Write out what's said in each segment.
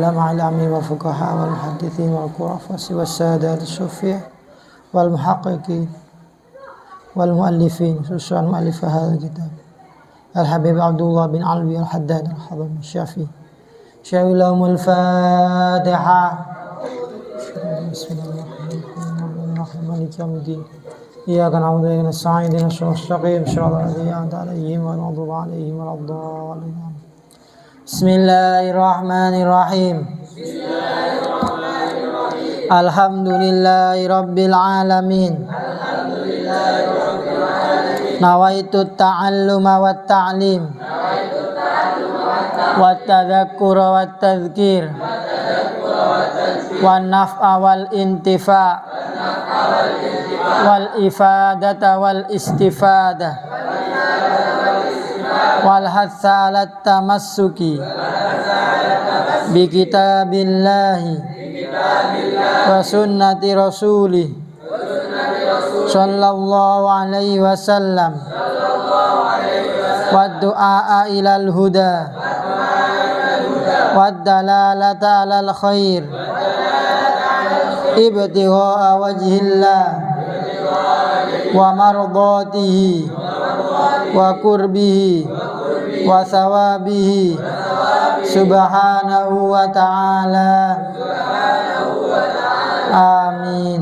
العلماء والفقهاء والمحدثين والقرافة والسادات الصوفية والمحققين والمؤلفين، خصوصا مؤلف هذا الكتاب الحبيب عبد الله بن علوي الحداد الحضرمي الشافعي. شاء لهم الفاتحة. بسم الله الرحمن الرحيم مالك يوم الدين إياك نعبد وإياك نستعين اهدنا الصراط المستقيم صراط الذين أنعمت عليهم غير المغضوب عليهم ولا الضالين. Bismillahirrahmanirrahim. Alhamdulillahirabbil alamin. Nawaitu ta'alluma wat ta'lim wat tadzakkura wat tadzkir wan naf'a wal intifa wal ifadata wal istifada wal hatsa 'alat tamassuki bi kitabillahi wa sunnati rasulih sallallahu alaihi wasallam wa du'a ilal huda wa dalalata 'alal khair ibtigha'a wajhillah wa mardatihi wa qurbihi wa thawabihi subhanahu wa ta'ala. Amin.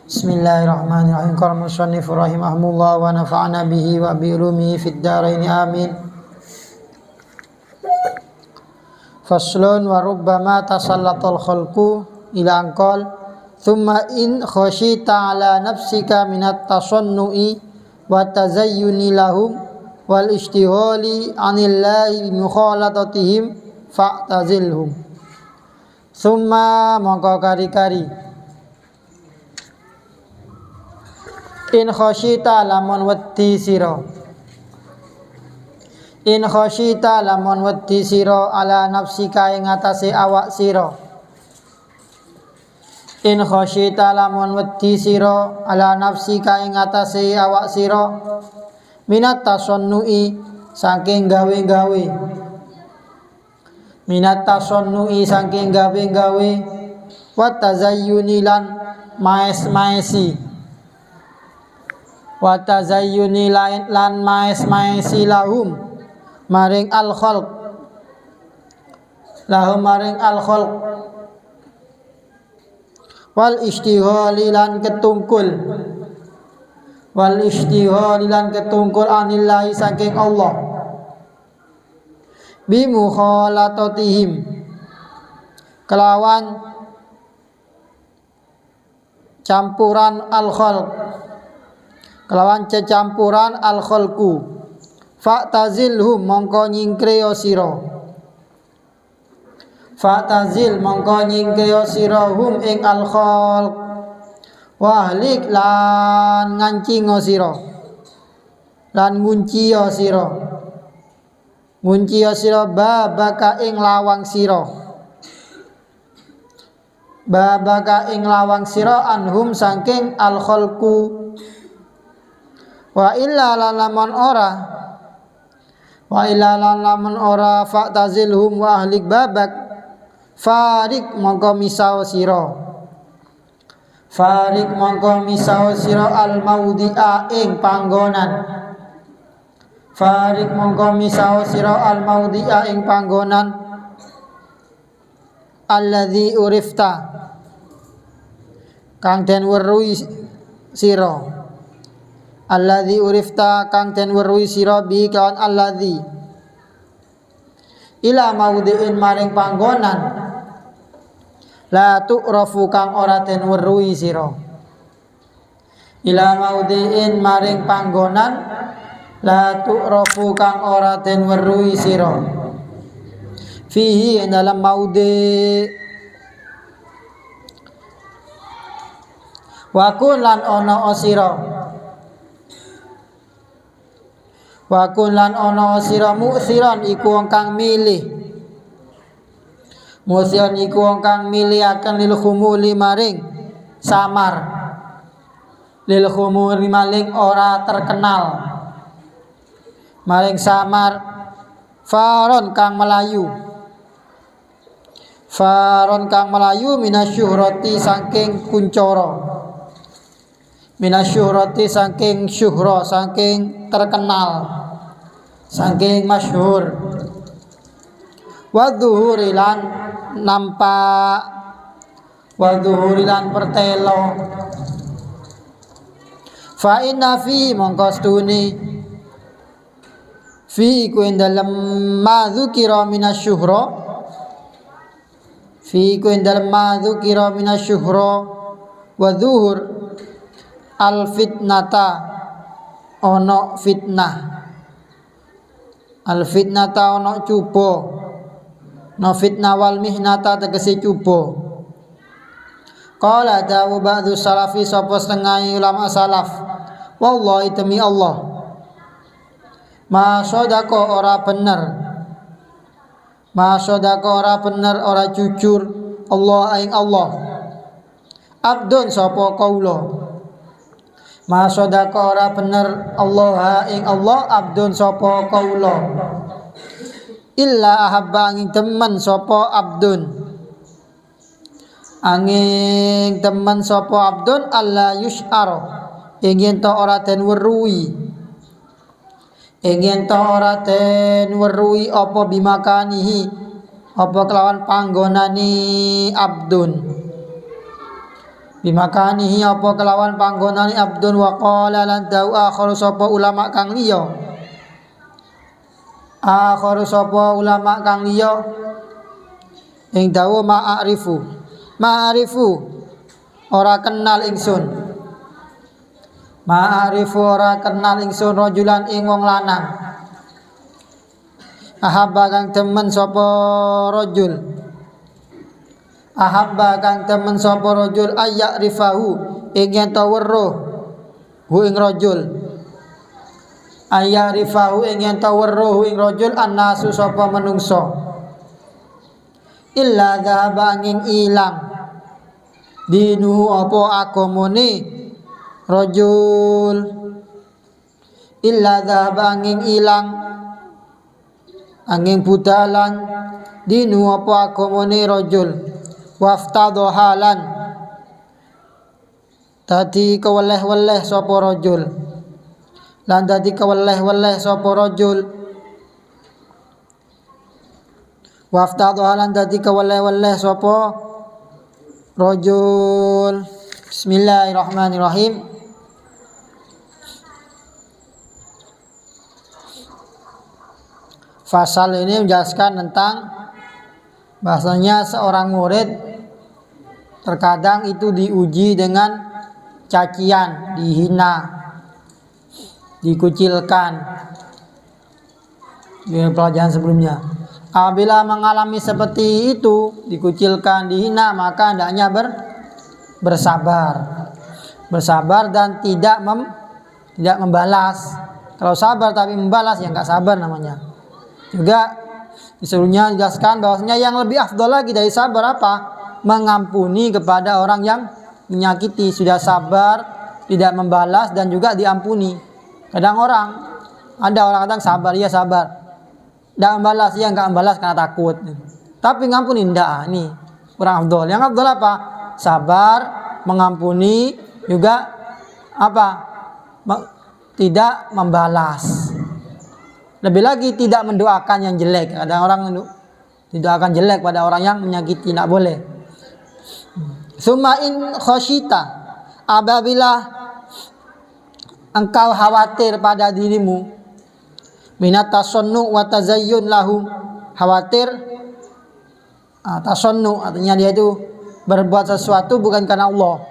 Bismillahirrahmanirrahim. Qala musannif rahimahullah wa nafa'ana bihi wa bi ulumihi fid dharain. Amin. Faslun wa rubbama tasallatal khalqu ila anqal thumma in khashita ala nafsika minat tasannu'i wa tazayyuni lahum wal ishtihali anillahi mukhalatatihim fa'tazilhum. Thumma mongko kari-kari in khashita lamun wedi sira, in khashita lamun wedi sira ala nafsika ing atase awak sira, in khashita lamun wedi sira ala nafsika ing atase awak sira minat tasannu'i saking gawe-gawe, minat tasannu'i saking gawe-gawe wa tazayyuni lan maes-maesi, wa tazayyuni lan maes-maesi lahum maring al khalq, lahum maring al khalq wal ishtihali lan ketungkul, wal ishtihali lan ketungkul anillahi saking Allah bi mukhalatatihim kelawan campuran al khalq, kelawan cecampuran al khalqu fa'tazilhum mongko nyingkre sira, fa'tazil mongko nyingkre sira hum ing al khalq wahlik lan ngancingo sira lan ngunciyo sira, ngunciyo sira babaka ing lawang sira, babaka ing lawang sira anhum saking al khalqu wa illa lamun ora, wa illa lamun ora fa'tazilhum wa ahlik babak farik mongko misao sira, farik mongko misao sira al maudhi'a ing panggonan, farik mongko misao sira al maudhi'a ing panggonan alladzi urifta kang den weruhi sira, alladzi urifta kang den weruhi sira bi kawan alladzi ila maudhi'in maring panggonan la tu'rafu kang ora den weruhi sira, ila maudhi'in maring panggonan la tu'rafu kang ora den weruhi sira fihi dalam maudhi' wa kun lan ana sira, wa kun lan ana sira mu'siran iku wong kang milih, mu'siran iku wong kang milih akan lil khumuli maring samar, lil khumuli maring ora terkenal, maring samar faron kang melayu, faron kang melayu minasyuhrati saking kuncoro, minasyuhrati saking syuhra saking terkenal, saking masyhur, wa dhuhurilan nampak, wa dhuhurilan pertelo, fa inna fi mongko stuni fi ku dalem ma dzukira minasyuhra, fi ku dalem ma dzukira minasyuhra wa dhuhur al fitnata ono fitnah, al fitnata ono cupo, no fitnah wal mihnata tegese cupo. Qala dawu ba'du salafi sapa setengah ulama salaf, wallahi demi Allah, ma sodako ora bener, ma sodako ora bener ora jujur Allah ing Allah, abdun sapa kaula, ma sodako ora bener Allah ing Allah abdun sapa kaula, illa ahabba angin temen sapa abdun, angin temen sapa abdun alla yusy'ar ingin to ora den weruhi, ingin to ora den weruhi apa bimakanihi apa kelawan panggonani abdun, bimakanihi apa kelawan panggonani abdun. Wa qala lan da'u akhir sapa ulama kang liya, akhir sapa ulama kang liya ing dawuh ma'arifu ora kenal ingsun, ma'arifu ora kenal ingsun rajulan ing wong lanang, ahabba kang temen sapa rajul, ahabba kang temen sapa rajul ayyarifahu ing yen ta weruh hu ing rajul, ayyarifahu ing yen ta weruh ing rajul annasu sapa manungsa, illa dhahaba angin ilang dinu apa agamane rajul, illa dhahaba angin ilang angin budalan dinu apa agamane rajul, waftadha halan dadi keweleh-weleh sapa rajul, lan dadi keweleh-weleh sapa rajul, waftadha lan dadi keweleh-weleh sapa rajul. Bismillahirrahmanirrahim. Fasal ini menjelaskan tentang bahasanya seorang murid terkadang itu diuji dengan cacian, dihina, dikucilkan. Di pelajaran sebelumnya, apabila mengalami seperti itu, dikucilkan, dihina, maka hendaknya bersabar dan tidak membalas. Kalau sabar tapi membalas, ya nggak sabar namanya. Juga disuruhnya jelaskan bahwasanya yang lebih afdal lagi dari sabar apa? Mengampuni kepada orang yang menyakiti. Sudah sabar, tidak membalas dan juga diampuni. Kadang ada orang kadang sabar, ya sabar, tidak membalas, ya nggak membalas karena takut. Tapi ngampuni tidak, ini kurang afdal. Yang afdal apa? Sabar, mengampuni, juga apa? Tidak membalas. Lebih lagi tidak mendoakan yang jelek. Ada orang didoakan jelek pada orang yang menyakiti, tidak boleh. Summa in khasyita, apabila engkau khawatir pada dirimu, minat tasannu wa tazayyun lahum, khawatir, tasannu artinya dia itu berbuat sesuatu bukan karena Allah.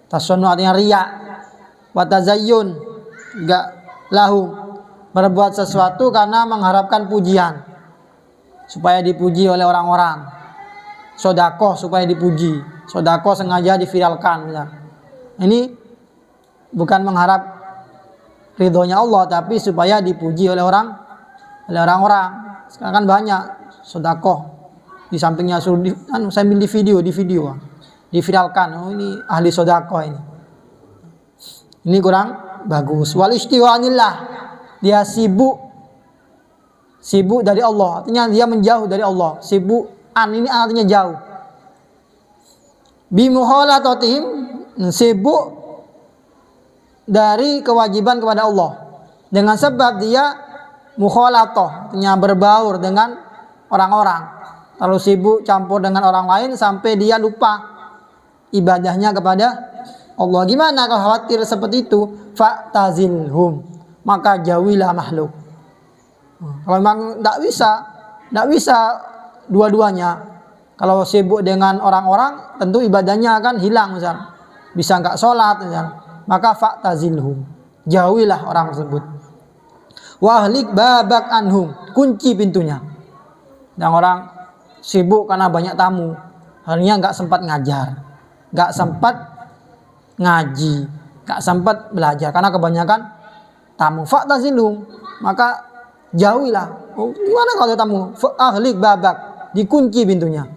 Tasannu artinya riya, wa tazayyun enggak lahum, berbuat sesuatu karena mengharapkan pujian, supaya dipuji oleh orang-orang. Sedekah supaya dipuji, sedekah sengaja diviralkan. Ini bukan mengharap ridhonya Allah, tapi supaya dipuji oleh orang-orang. Sekarang kan banyak sedekah, di sampingnya suruh sambil di video, diviralkan. Oh, ini ahli sedekah ini. Ini kurang bagus. Wal istiwanillah, dia sibuk dari Allah, artinya dia menjauh dari Allah, sibuk An ini artinya jauh. Bimuhalatatihim, sibuk dari kewajiban kepada Allah. Dengan sebab dia mukhalatah, artinya berbaur dengan orang-orang. Lalu sibuk campur dengan orang lain sampai dia lupa ibadahnya kepada Allah. Gimana kalau khawatir seperti itu? Fa'tazilhum, maka jauhilah makhluk. Kalau memang tidak bisa dua-duanya. Kalau sibuk dengan orang-orang, tentu ibadahnya akan hilang, misal. Bisa enggak sholat, misal. Maka fa'tazilhum, jauhilah orang tersebut. Wahlik babak anhum, kunci pintunya. Yang orang sibuk karena banyak tamu, akhirnya enggak sempat ngajar, enggak sempat ngaji, enggak sempat belajar karena kebanyakan tamu. Fa'tazilhum, maka jauhilah. Oh, gimana kalau tamu? Ahlik babak, dikunci pintunya.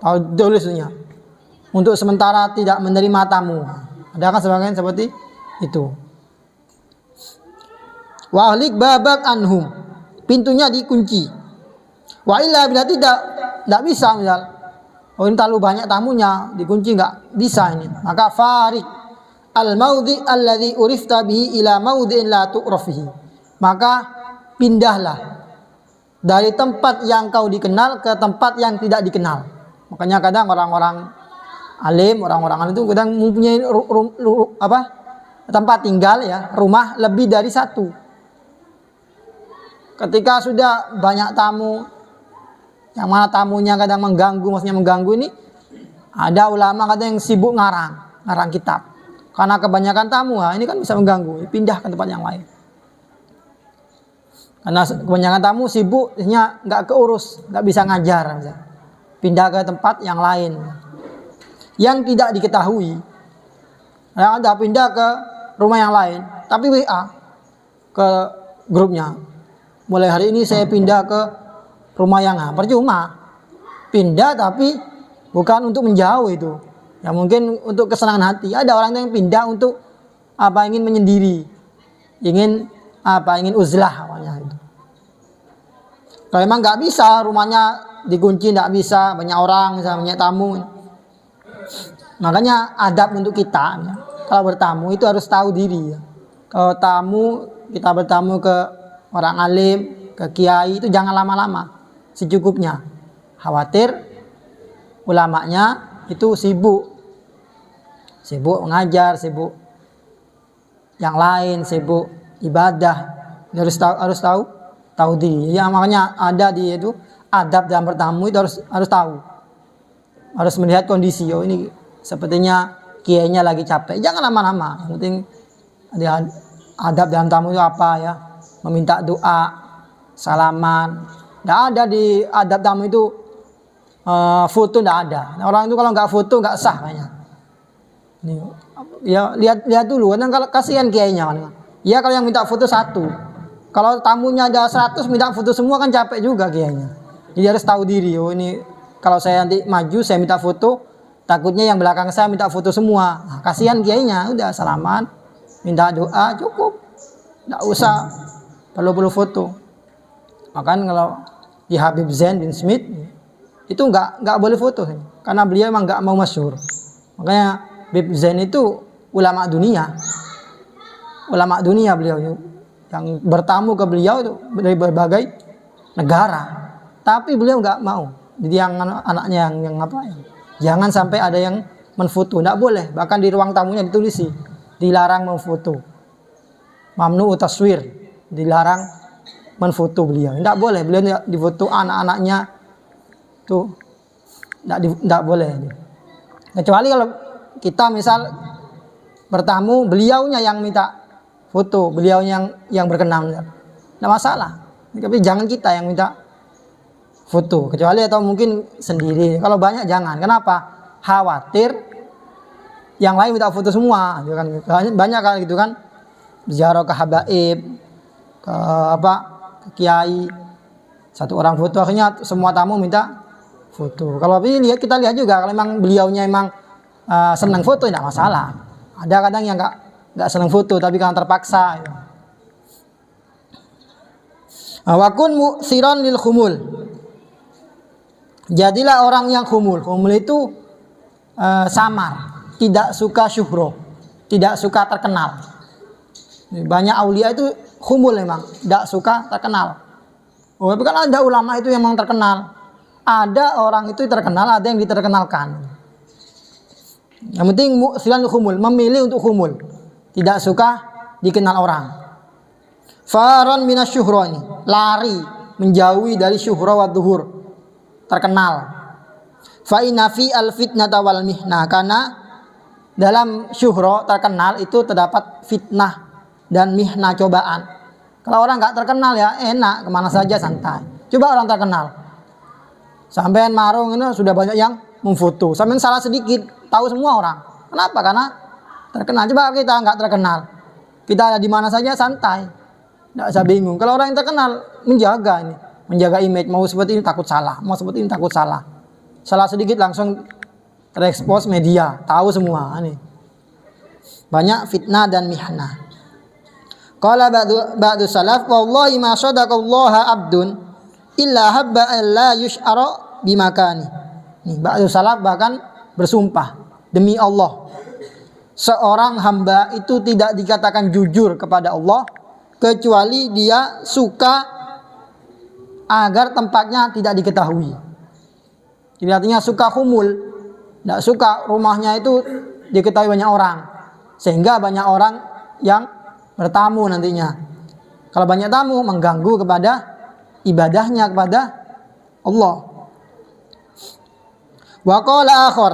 Tahu tulisnya. Untuk sementara tidak menerima tamu. Ada kan sebagian seperti itu. Wa ahlik babak anhum, pintunya dikunci. Wa illa bila tidak bisa, misal ini terlalu banyak tamunya, dikunci enggak bisa ini. Maka farik al maudi alladhi urifta bihi ila maudin la tu'rafihi. Maka pindahlah dari tempat yang kau dikenal ke tempat yang tidak dikenal. Makanya kadang orang-orang alim itu kadang mempunyai tempat tinggal ya, rumah lebih dari satu. Ketika sudah banyak tamu, yang mana tamunya kadang maksudnya mengganggu ini, ada ulama kadang yang sibuk ngarang kitab. Karena kebanyakan tamu, ini kan bisa mengganggu, pindah ke tempat yang lain. Karena kebanyakan tamu sibuk, nggak keurus, nggak bisa ngajar, pindah ke tempat yang lain, yang tidak diketahui. Ada pindah ke rumah yang lain, tapi WA ke grupnya. Mulai hari ini saya pindah ke rumah yang percuma. Pindah tapi bukan untuk menjauh itu. Ya mungkin untuk kesenangan hati. Ada orang yang pindah untuk ingin menyendiri. Ingin uzlah awalnya itu. Kalau memang nggak bisa, rumahnya dikunci, nggak bisa, banyak orang, banyak tamu. Makanya adab untuk kita, ya. Kalau bertamu itu harus tahu diri. Ya. Kalau kita bertamu ke orang alim, ke kiai, itu jangan lama-lama, secukupnya. Khawatir ulamanya itu sibuk mengajar, sibuk yang lain, sibuk ibadah. Harus tahu diri. Ya makanya ada di itu adab dalam bertamu itu harus tahu. Harus melihat kondisi. Oh ini sepertinya kiainya lagi capek. Jangan lama-lama. Yang penting ada adab dalam tamu itu apa ya? Meminta doa, salaman. Tidak ada di adab tamu itu foto, tidak ada. Orang itu kalau nggak foto nggak sah kayaknya. Ya lihat dulu. Kan kalau kasihan kiainya kan. Ya kalau yang minta foto satu. Kalau tamunya ada 100 minta foto semua kan capek juga kiainya. Jadi harus tahu diri. Oh ini kalau saya nanti maju saya minta foto, takutnya yang belakang saya minta foto semua. Nah, kasihan kiainya. Udah salaman, minta doa cukup. Tidak usah perlu foto. Makanya kalau di Habib Zain bin Smith itu nggak boleh foto karena beliau emang nggak mau masyhur. Makanya Habib Zain itu ulama dunia beliau yang bertamu ke beliau itu dari berbagai negara. Tapi beliau nggak mau. Jadi yang anaknya yang jangan sampai ada yang menfoto, nggak boleh. Bahkan di ruang tamunya ditulis dilarang memfoto. Mamnu taswir, dilarang menfoto beliau. Tidak boleh, beliau difoto anak-anaknya tuh tidak boleh. Kecuali kalau kita misal bertamu, beliaunya yang minta foto, beliau yang berkenan, tidak masalah. Tapi jangan kita yang minta foto. Kecuali atau mungkin sendiri. Kalau banyak jangan. Kenapa? Khawatir yang lain minta foto semua. Banyak kan gitu kan. Ziarah ke habaib, ke kiai, satu orang foto akhirnya semua tamu minta foto. Kalau kita lihat juga kalau memang beliaunya senang foto tidak masalah. Ada kadang yang nggak senang foto tapi karena terpaksa. Wa kun mu'siran lil khumul. Jadilah orang yang khumul. Khumul itu samar, tidak suka syuhro, tidak suka terkenal. Banyak aulia itu khumul memang, tidak suka terkenal. Oh, tapi kan ada ulama itu yang memang terkenal. Ada orang itu terkenal, ada yang diterkenalkan. Yang penting silan khumul, memilih untuk khumul, tidak suka dikenal orang. Faron minas syuhro, ini lari, menjauhi dari syuhro wa duhur, terkenal. Fa inna fi al fitnata wal mihna, karena dalam syuhro terkenal itu terdapat fitnah dan mihna, cobaan. Kalau orang nggak terkenal ya enak, kemana saja santai. Coba orang terkenal, sampean marung ini sudah banyak yang memfoto, sampean salah sedikit tahu semua orang. Kenapa? Karena terkenal. Coba kita nggak terkenal, kita ada di mana saja santai, nggak usah bingung. Kalau orang yang terkenal menjaga ini, menjaga image, mau seperti ini takut salah, mau seperti ini takut salah. Salah sedikit langsung terekspos media, tahu semua ini. Banyak fitnah dan mihna. Qala ba'du salaf, wallahi ma sadaqallaha abdun illa habba alla yush'ara bimakani. Nih, ba'du salaf bahkan bersumpah, demi Allah, seorang hamba itu tidak dikatakan jujur kepada Allah kecuali dia suka agar tempatnya tidak diketahui. Jadi artinya suka khumul, tidak suka rumahnya itu diketahui banyak orang, sehingga banyak orang yang bertamu nantinya. Kalau banyak tamu mengganggu kepada ibadahnya kepada Allah. Wa qala akhar,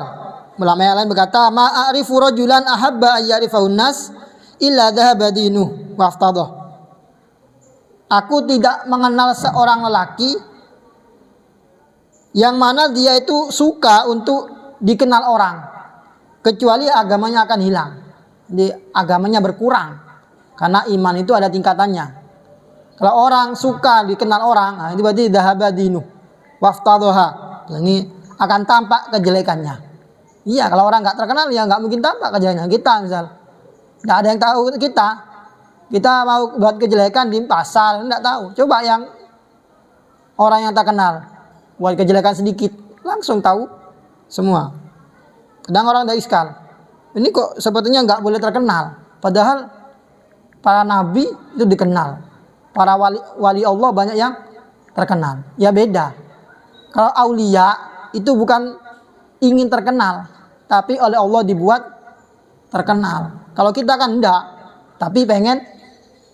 ulama yang lain berkata, ma a'rifu rajulan ahabba ayyarifahun nas illa dhahaba dinuh wa aftadah. Aku tidak mengenal seorang lelaki yang mana dia itu suka untuk dikenal orang kecuali agamanya akan hilang. Jadi agamanya berkurang. Karena iman itu ada tingkatannya. Kalau orang suka dikenal orang, nah itu berarti dhahaba dinu waftadoha. Ini akan tampak kejelekannya. Iya, kalau orang nggak terkenal ya nggak mungkin tampak kejelekannya. Kita misal, nggak ada yang tahu kita. Kita mau buat kejelekan di pasar, nggak tahu. Coba yang orang yang terkenal buat kejelekan sedikit, langsung tahu semua. Kadang orang ada iskal, ini kok sepertinya nggak boleh terkenal. Padahal para nabi itu dikenal, para wali Allah banyak yang terkenal. Ya beda. Kalau aulia itu bukan ingin terkenal, tapi oleh Allah dibuat terkenal. Kalau kita kan enggak, tapi pengen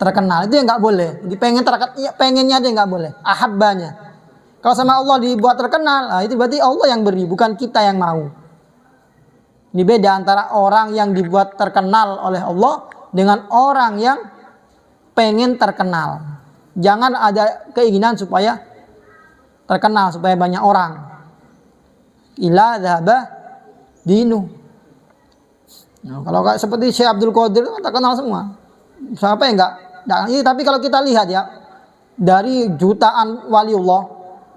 terkenal, itu yang nggak boleh. Jadi pengen terkenal, ya pengennya aja nggak boleh. Ahabbanya. Kalau sama Allah dibuat terkenal, nah itu berarti Allah yang beri, bukan kita yang mau. Ini beda antara orang yang dibuat terkenal oleh Allah dengan orang yang pengen terkenal. Jangan ada keinginan supaya terkenal, supaya banyak orang. Ila dhaba dinu. Nah, kalau seperti Syekh Abdul Qadir terkenal semua. Siapa yang enggak? Tapi kalau kita lihat ya, dari jutaan waliullah,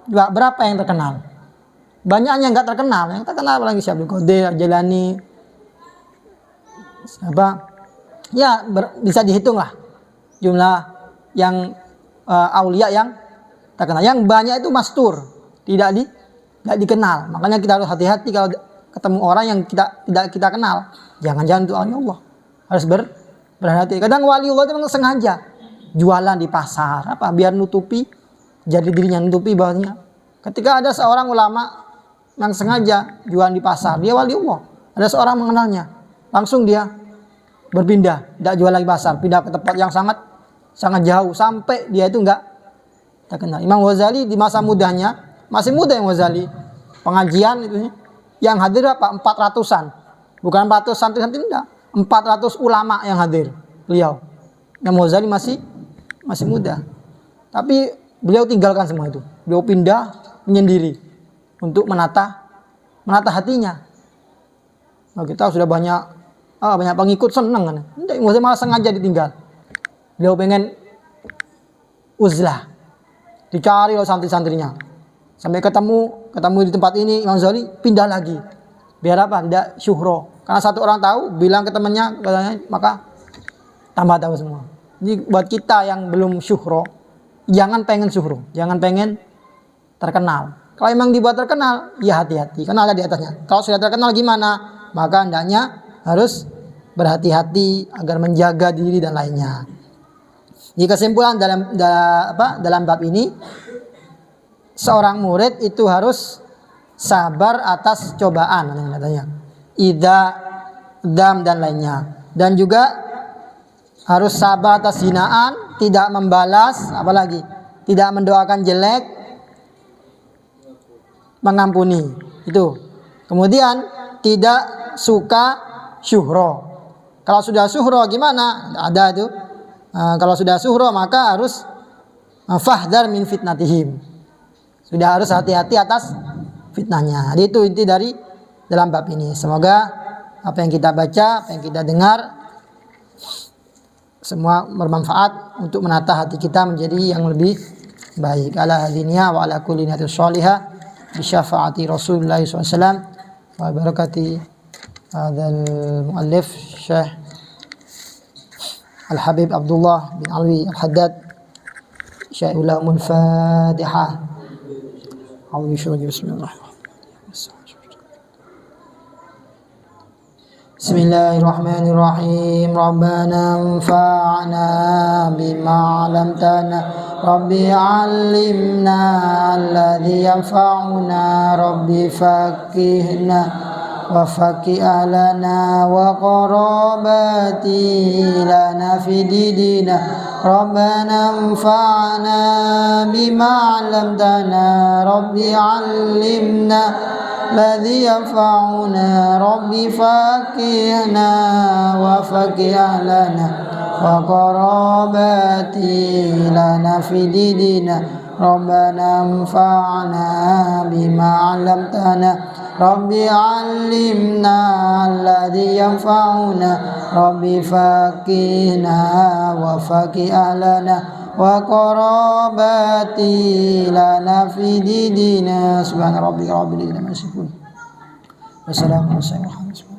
berapa yang terkenal? Banyaknya enggak terkenal. Yang terkenal apalagi Syekh Abdul Qadir, Jalani. Siapa? Ya bisa dihitung lah jumlah yang aulia yang terkenal. Yang banyak itu mastur, tidak dikenal. Makanya kita harus hati-hati kalau ketemu orang yang tidak kita kenal. Jangan-jangan itu Allah. Harus berhati-hati. Kadang waliullah itu memang sengaja jualan di pasar, apa biar nutupi, jadi dirinya nutupi bawahnya. Ketika ada seorang ulama yang sengaja jualan di pasar, dia waliullah. Ada seorang mengenalnya, langsung dia berpindah, tidak jual lagi pasar, pindah ke tempat yang sangat jauh sampai dia itu enggak terkenal. Imam Ghazali di masa mudanya, masih muda yang Ghazali, pengajian itu yang hadir apa 400-an, bukan 400 santri-santri, enggak, 400 ulama yang hadir beliau. Imam Ghazali masih muda, tapi beliau tinggalkan semua itu, beliau pindah menyendiri untuk menata hatinya. Nah, kita sudah banyak pengikut, seneng kan? Enggak, malah sengaja ditinggal. Beliau pengen uzlah, dicari oleh santri-santrinya, sampai ketemu di tempat ini Imam Ghazali, pindah lagi. Biar apa? Tidak syuhro. Karena satu orang tahu, bilang ke temannya, maka tambah tahu semua. Jadi buat kita yang belum syuhro, jangan pengen syuhro, jangan pengen terkenal. Kalau memang dibuat terkenal, ya hati-hati, karena ada di atasnya. Kalau sudah terkenal gimana? Maka hendaknya harus berhati-hati agar menjaga diri dan lainnya. Di kesimpulan dalam bab ini, seorang murid itu harus sabar atas cobaan katanya. Ida, dam dan lainnya. Dan juga harus sabar atas hinaan, tidak membalas, apalagi tidak mendoakan jelek, mengampuni. Itu. Kemudian tidak suka syuhro. Kalau sudah syuhro gimana? Ada itu. Kalau sudah syuhro maka harus fahdar min fitnatihim. Sudah harus hati-hati atas fitnahnya. Jadi itu inti dari dalam bab ini. Semoga apa yang kita baca, apa yang kita dengar semua bermanfaat untuk menata hati kita menjadi yang lebih baik. Ala hadiniya wa ala kulli niyatin shalihah bi syafaati Rasulullah SAW wa barakati hadzal muallif Syekh Al-Habib Abdullah bin Alwi Al-Haddad. Syekh ulumul Fatihah. Bismillahirrahmanirrahim. Rabbana anfa'na bima 'allamtana. Rabbi 'allimna alladhi yanfa'una. Rabbi faqihna wa faqih ahlana wa qarabati lana fi dinina. Rabbana anfa'na bima 'allamtana. Rabbi 'allimna alladhi yanfa'una. Rabbi faqihna wa faqih ahlana wa qarabati lana fi dinina. Rabbana anfa'na bima 'allamtana. Rabbi 'allimna alladhi yanfa'una. Rabbi faqihna wa faqih ahlana wa qarabati lana fi dinina. Subhana rabbika rabbil izzati amma yasifun. Wassalamu alaikum warahmatullahi wabarakatuh.